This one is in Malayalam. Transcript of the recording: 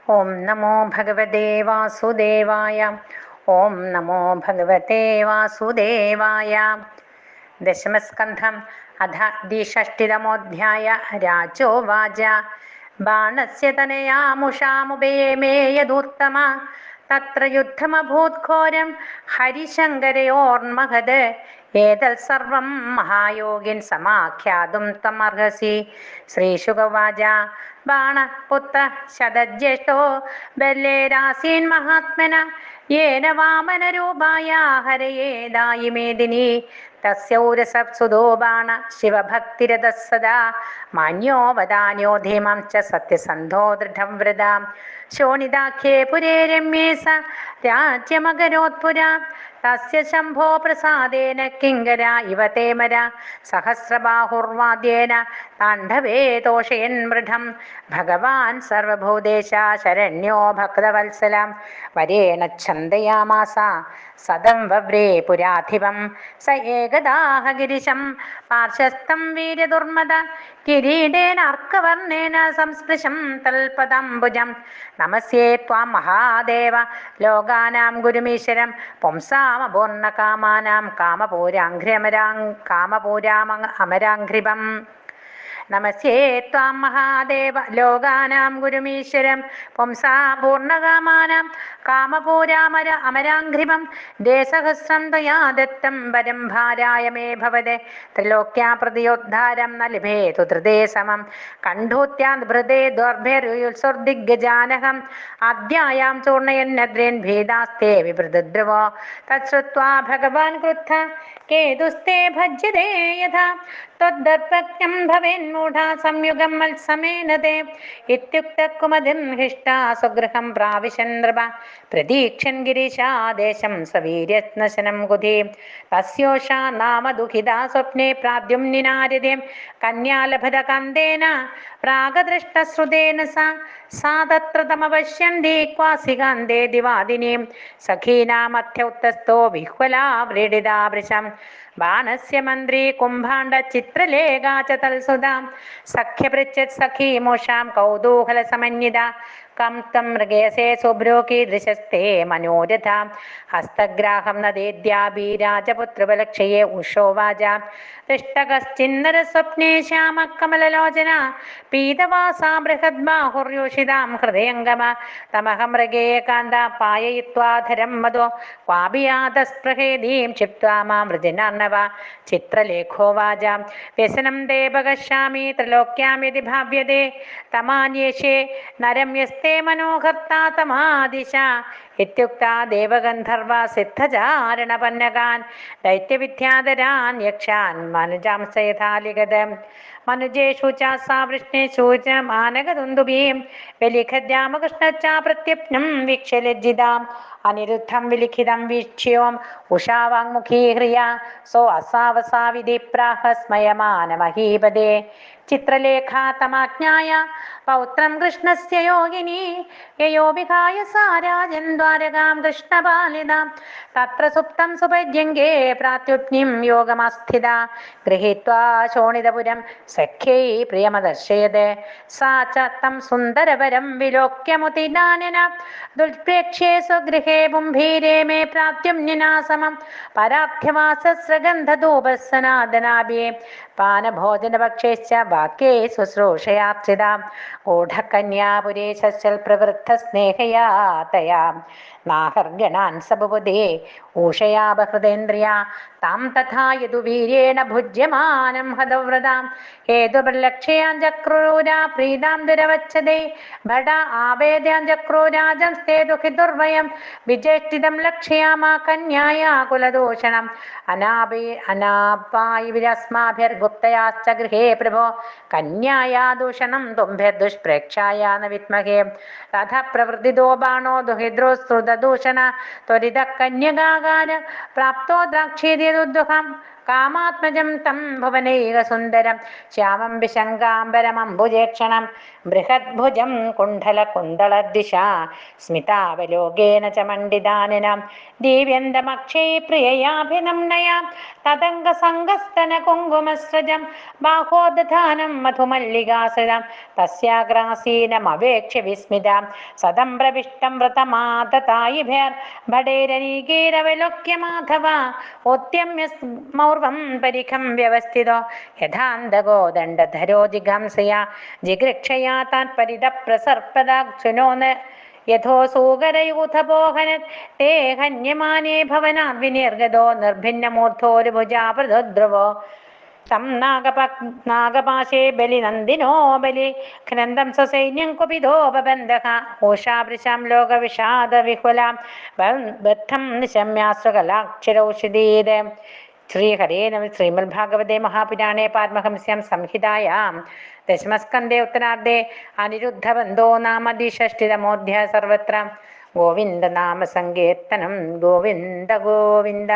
ഓം നമോ ഭഗവതേ വാസുദേവായ. ഓം നമോ ഭഗവതേ വാസുദേവായ. ദശമസ്കന്ധം അധ ദ്വിഷഷ്ടിതമോऽധ്യായ. രാജോവാച ബാണസ്യ തനയാമുഷാമുപേമേ യദുത്തമ തത്ര യുദ്ധമഭൂത്ഘോരം ഹരിശങ്കരയോർമഹത് ഏതത്സർവം മഹായോഗിൻ സമാഖ്യാതും ത്വമർഹസി. ശ്രീശുകവാച ബാണപുത്ര ശതജ്യേഷ്ഠോ ബല്യേരാസീൻ മഹാത്മന യേന വാമനരൂപായ ഹരയേ ദായിമേദിനി തസ്യൗരസത്സുതോ ബാണ ശിവഭക്തിരതഃ സദാ മാന്യോ വദാന്യോ ധീമം ച സത്യസന്ധോ ദൃഢം വ്രതാം ശോണിതാഖ്യേ പുരേ രമ്യേ സ രാജ്യമകരോത്പുരാ തസ്യ ശംഭോ പ്രസാദേന കിങ്കര ഇവ തേമര സഹസ്രബാഹുർവാദ്യേന താണ്ഡവേ തോഷയൻ മൃഢം ഭഗവാൻ സർവഭൂതേശ ശരണ്യോ ഭക്തവത്സലം വരേണ ഛന്ദയാമാസ സദം വവ്രേ പുരാധിപം സ ഏകദാഹ ഗിരിശം പാർശ്വസ്ഥം വീര്യദുർമദ കിരീടേന അർക്കവർണ്ണേന സംസ്പൃശം തൽപദംബുജം നമസ്യേ ത്വാം മഹാദേവ ലോകാനാം ഗുരുമീശ്വരം പുംസാമപൂർണകാമാനാം കാമപൂരാമരാഘ്രിപം നമസ്യേ ത്വാം മഹാദേവ ലോകാനാം ഗുരുമീശ്വരം പുംസാപൂർണകാമാനാം കാമപൂരാമരാഘ്രിപം ദേശസഹസ്രം ത്വയാ ദത്തം വരം ഭാരായ മേ ഭവതേ ത്രിലോക്യാ പ്രതിയോദ്ധാരം ന ലഭേതു ധൃതേ സമം കണ്ഠൂത്യാദ്ഭൃതേ ദോർഭിരുത്സുർദിഗ്ഗജാനഹം അദ്യായാം ചൂർണയന്നദ്രേൻ ഭേദാസ്തേ വിവൃതദ്രുവോ തത്ശ്രുത്വാ ഭഗവാൻ ക്രുദ്ധ കേതുസ്തേ ഭജ്യതേ യഥാ ത്വദ്ദർപ്പജ്ഞം ഭവേന്മൂഢാ സംയുഗം മത്സമേന തേ ഇത്യുക്ത കുമതിം ഹൃഷ്ടാ സ്വഗൃഹം പ്രാവിശൻ നൃപ പ്രതീക്ഷൻ ഗിരീശാദേശം സ്വവീര്യനശനം കുധി തസ്യോഷാ നാമ ദുഃഖിതാ സ്വപ്നെ പ്രാദ്യുമ്നിനാരദേ കന്യാലഭത കാന്തേന പ്രാഗദൃഷ്ടശ്രുതേന സാ തത്ര തമപശ്യന്തി ക്വാസികാന്തേ ദിവാദിനീം സഖീനാമധ്യൗത്തസ്ഥോ വിഹ്വലാ വ്രീഡിതാ വൃശം ബാണസ്യ മന്ത്രി കുംഭാണ്ഡ ചിത്രലേഖാ ച തൽസുതാം സഖ്യപൃച്ഛത് സഖീമോഷാം കൗതൂഹല സമന്വിത കം ത്വം മൃഗേസേ സുഭ്രൂകീദൃശസ്തേ മനോരഥ ഹസ്തഗ്രാഹം നദേദ്യാഭിരാജപുത്രബലക്ഷയേ ഉഷോവാച ദൃഷ്ടകശ്ചിന്നരസ്വപ്നേ ശ്യാമ കമലലോചന പീതവാസാ ബൃഹദ്ബാഹുര്യോഷിതാം ഹൃദയംഗമ തമഹം മൃഗേ കാന്ത പായയിത്വാധരം മധോ ക്വാഭിയാതസ്പൃഹേദീം ക്ഷിപ്ത്വാ മാം വൃജനാർണവ ചിത്രലേഖോവാച വ്യസനം ദേവകശ്യാമി ത്രിലോക്യാം യദി ഭാവ്യതേ തമാന്യേഷേ നരം യസ്തേ മനോഹർത്താ തമാദിശ ഇത്യുക്താ ദേവഗന്ധർവ സിദ്ധചാരണപന്നകാൻ ദൈത്യവിദ്യാധരാൻ യക്ഷാൻ മനുജാംസ യഥാലിഖിതം മനുജേഷു ച സാ വൃഷ്ണേഷു ച മാനകദുന്ദുഭീം വിലിഖദ്രാമകൃഷ്ണ ച പ്രത്യപ്നം വീക്ഷ്യ ലജ്ജിതാം അനിരുദ്ധം വിലിഖിതം വീക്ഷ്യോം ഉഷാവാങ്മുഖീ ഹ്രിയ സോ അസാവസാ വിധി പ്രാഹ സ്മയമാനമഹീപദേ ചിത്രലേഖാ തമാജ്ഞായ പൗത്രം കൃഷ്ണസ്യ യോഗിനി യയോ വിഹായ സാ രാജൻ ദ്വാരകാം കൃഷ്ണപാലിതാം തത്ര സുപ്തം സുപര്യംഗേ പ്രാത്യുപ്നിം യോഗമാസ്ഥിത ഗൃഹീത്വാ ശോണിതപുരം സഖ്യൈ പ്രിയമദർശയത് സാ ച തം സുന്ദരവരം വിലോക്യമുതിനാനന ദുൽപ്രേക്ഷ്യേ സ്വഗൃഹേ പുംഭീരേ മേ പ്രാത്യുമ്നിനാ സമം പരാർത്ഥ്യവാസസ്രഗന്ധധൂപസ്സനാദനാഭ്യേ പാനഭോജനഭക്ഷേശ്ച വാക്യേ ശുശ്രൂഷയാർച്ചിതാം ഗൂഢകന്യാപുരേ ശൽ പ്രവൃദ്ധ സ്നേഹയാ തയാ നാഹർഗണാൻ സബുപദേ ഊഷയാ ബഹൃദേന്ദ്രിയ താം തഥാ യദുവീര്യേണ ഭുജ്യമാനം ഹതവ്രതാം ഹേതുപരിലക്ഷ്യാൻ ചക്രൂരാ പ്രീതാം ദുരവച്ഛതേ ഭട ആവേദ്യാൻ ചക്രൂരാജം സ്തേ ദുഃഖി ദുർവയം വിജേഷ്ഠിതം ലക്ഷ്യാമാ കന്യായാ കുലദൂഷണം അനാപായി വിരസ്മാഭിർഗുപ്തയാശ്ച ഗൃഹേ പ്രഭോ കന്യായാ ദൂഷണം തുംഭിർദുഷ്പ്രേക്ഷായ ന വിദ്മഹേ രഥ പ്രവൃത്തിദോ ബാണോ ദുഹിദ്രോസ്തുതദൂഷണ ത്വരിത കന്യകാകാര പ്രാപ്തോ ദ്രാക്ഷീര്യദുദ്ദുഹം കാമാത്മജം തം ഭുവനൈകസുന്ദരം ശ്യാമം വിശങ്കാംബരമംബുജേക്ഷണം ബൃഹദ്ഭുജം കുണ്ഡലകുന്തളദ്ദിശ സ്മിതാവലോകേന ച മണ്ഡിതാനനം ദിവ്യന്തമക്ഷേ പ്രിയയാഭിനംനയാം തദംഗസംഗസ്തന കുങ്കുമസ്രജം ബാഹോദധാനം മധുമല്ലികാസരം തസ്യാഗ്രാസീനമവേക്ഷ്യ വിസ്മിതാം സദം പ്രവിഷ്ടം വ്രതമാതതായിഭേർ ഭടേരനീകേരവലോക്യ മാധവ ഓദ്യമ്യമൗർവം പരിഖം വ്യവസ്ഥിതോ യഥാന്തകോ ദണ്ഡധരോ ജിഘാംസയാ ജിഗൃക്ഷയാ താത്പരിത പ്രസർപ്പദാക്ഷുനോന് യഥോസൂകരയൂഥപോഹന തേ ഹന്യമാനേ ഭവനാത് വിനിർഗതോ നിർഭിന്നമൂർധോരുഭുജാപൃതദ്രവോ തം നാഗപാശേ ബലി നന്ദിനോ ബലി ഘ്നന്ദം സസൈന്യം കുപിതോപബന്ധഃ ഊഷാവൃശാം ലോകവിഷാദ വിഹുലാം ബദ്ധം നിശമ്യാസ്വകലാക്ഷരൗഷധീത്. ശ്രീഹരേ നമ. ശ്രീമദ്ഭാഗവതേ മഹാപുരാണേ പാരമഹംസ്യാം സംഹിതായാം ദശമസ്കന്ധേ ഉത്തരാർദ്ധേ അനിരുദ്ധബന്ധോ നാമ ദ്വിഷഷ്ടിതമോऽധ്യായः. സർവത്ര ഗോവിന്ദനാമ സങ്കീർത്തനം. ഗോവിന്ദ ഗോവിന്ദ.